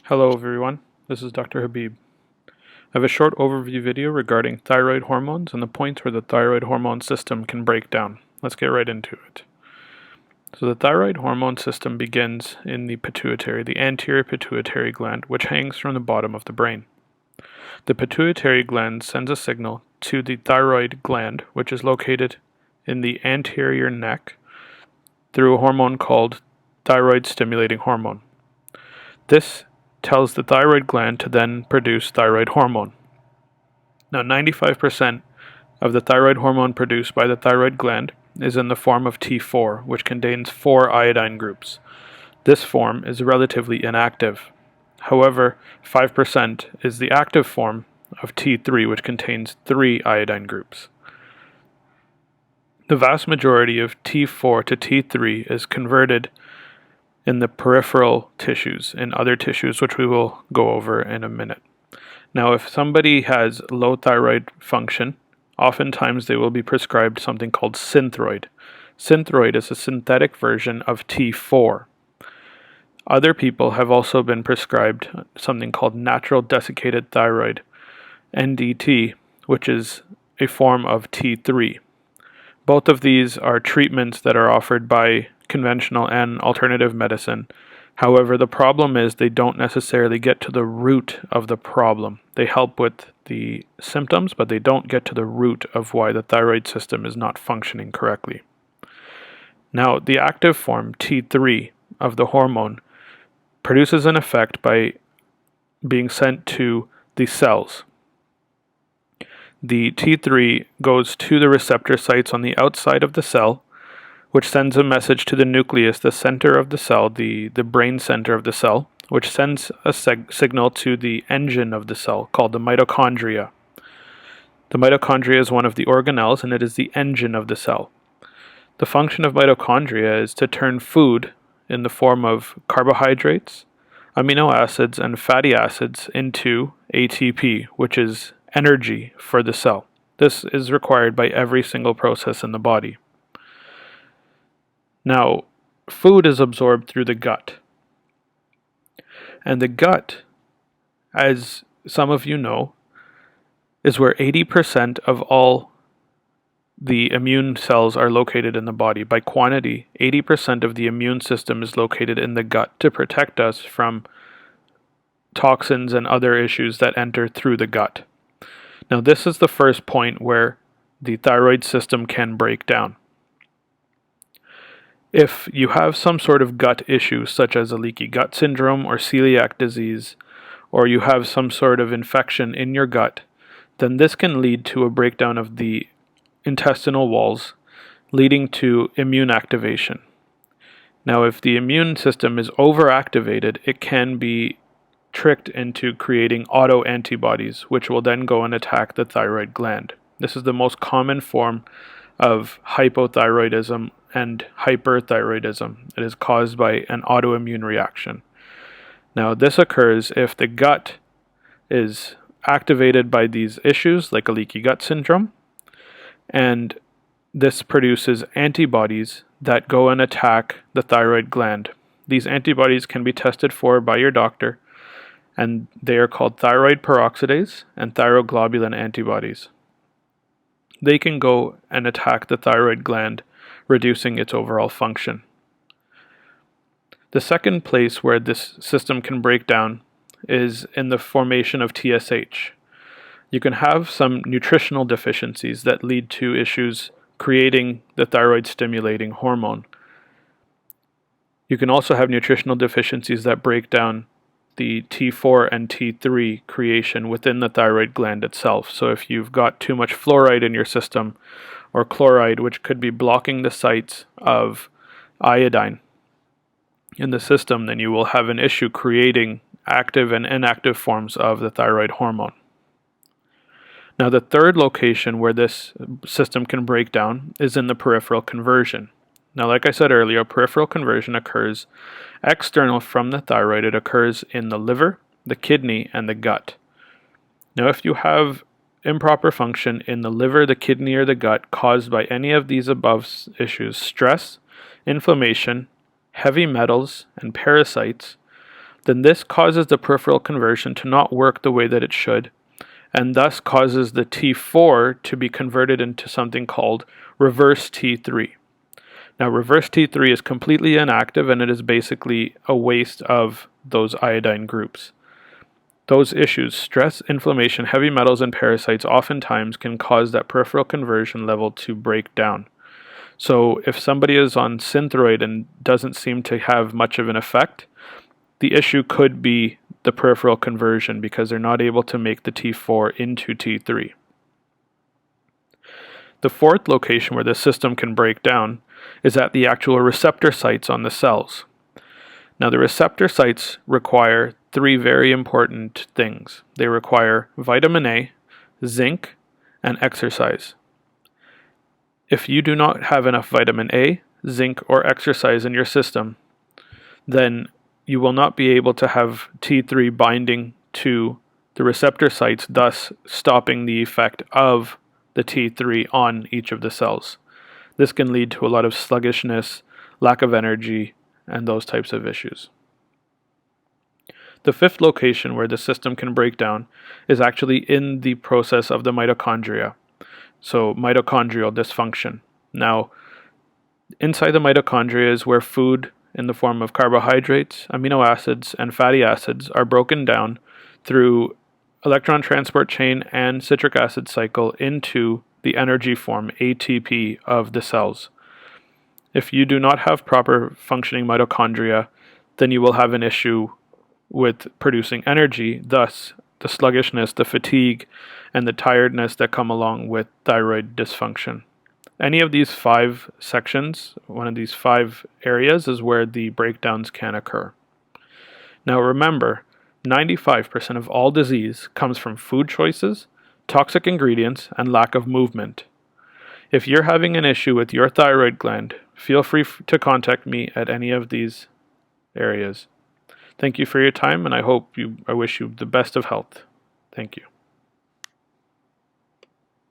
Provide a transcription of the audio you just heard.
Hello everyone, this is Dr. Habib. I have a short overview video regarding thyroid hormones and the points where the thyroid hormone system can break down. Let's get right into it. So the thyroid hormone system begins in the pituitary, the anterior pituitary gland, which hangs from the bottom of the brain. The pituitary gland sends a signal to the thyroid gland, which is located in the anterior neck, through a hormone called thyroid stimulating hormone. This tells the thyroid gland to then produce thyroid hormone. Now, 95% of the thyroid hormone produced by the thyroid gland is in the form of T4, which contains 4 iodine groups. This form is relatively inactive. However, 5% is the active form of T3, which contains 3 iodine groups. The vast majority of T4 to T3 is converted in the peripheral tissues, in other tissues, which we will go over in a minute. Now, if somebody has low thyroid function, oftentimes they will be prescribed something called Synthroid. Synthroid is a synthetic version of T4. Other people have also been prescribed something called natural desiccated thyroid, NDT, which is a form of T3. Both of these are treatments that are offered by conventional and alternative medicine. However, the problem is they don't necessarily get to the root of the problem. They help with the symptoms, but they don't get to the root of why the thyroid system is not functioning correctly. Now, the active form, T3, of the hormone produces an effect by being sent to the cells. The T3 goes to the receptor sites on the outside of the cell, which sends a message to the nucleus, the center of the cell, the brain center of the cell, which sends a signal to the engine of the cell called the mitochondria. The mitochondria is one of the organelles, and it is the engine of the cell. The function of mitochondria is to turn food in the form of carbohydrates, amino acids, and fatty acids into ATP, which is energy for the cell. This is required by every single process in the body. Now, food is absorbed through the gut. And the gut, as some of you know, is where 80% of all the immune cells are located in the body. By quantity, 80% of the immune system is located in the gut to protect us from toxins and other issues that enter through the gut. Now, this is the first point where the thyroid system can break down. If you have some sort of gut issue, such as a leaky gut syndrome or celiac disease, or you have some sort of infection in your gut, then this can lead to a breakdown of the intestinal walls, leading to immune activation. Now, if the immune system is overactivated, it can be tricked into creating autoantibodies, which will then go and attack the thyroid gland. This is the most common form of hypothyroidism and hyperthyroidism. It is caused by an autoimmune reaction. Now, this occurs if the gut is activated by these issues, like a leaky gut syndrome, and this produces antibodies that go and attack the thyroid gland. These antibodies can be tested for by your doctor, and they are called thyroid peroxidase and thyroglobulin antibodies. They can go and attack the thyroid gland, reducing its overall function. The second place where this system can break down is in the formation of TSH. You can have some nutritional deficiencies that lead to issues creating the thyroid stimulating hormone. You can also have nutritional deficiencies that break down the T4 and T3 creation within the thyroid gland itself. So if you've got too much fluoride in your system, or chloride, which could be blocking the sites of iodine in the system, then you will have an issue creating active and inactive forms of the thyroid hormone. Now, the third location where this system can break down is in the peripheral conversion. Now, like I said earlier, peripheral conversion occurs external from the thyroid. It occurs in the liver, the kidney, and the gut. Now, if you have improper function in the liver, the kidney, or the gut caused by any of these above issues, stress, inflammation, heavy metals, and parasites, then this causes the peripheral conversion to not work the way that it should, and thus causes the T4 to be converted into something called reverse T3. Now, reverse T3 is completely inactive, and it is basically a waste of those iodine groups. Those issues, stress, inflammation, heavy metals, and parasites, oftentimes can cause that peripheral conversion level to break down. So if somebody is on Synthroid and doesn't seem to have much of an effect, the issue could be the peripheral conversion because they're not able to make the T4 into T3. The fourth location where the system can break down is at the actual receptor sites on the cells. Now, the receptor sites require three very important things. They require vitamin A, zinc, and exercise. If you do not have enough vitamin A, zinc, or exercise in your system, then you will not be able to have T3 binding to the receptor sites, thus stopping the effect of the T3 on each of the cells. This can lead to a lot of sluggishness, lack of energy, and those types of issues. The fifth location where the system can break down is actually in the process of the mitochondria. So mitochondrial dysfunction. Now, inside the mitochondria is where food in the form of carbohydrates, amino acids, and fatty acids are broken down through electron transport chain and citric acid cycle into the energy form, ATP, of the cells. If you do not have proper functioning mitochondria, then you will have an issue with producing energy, thus the sluggishness, the fatigue, and the tiredness that come along with thyroid dysfunction. Any of these 5 sections, one of these 5 areas, is where the breakdowns can occur. Now remember, 95% of all disease comes from food choices, toxic ingredients, and lack of movement. If you're having an issue with your thyroid gland, feel free to contact me at any of these areas. Thank you for your time, and I wish you the best of health. Thank you.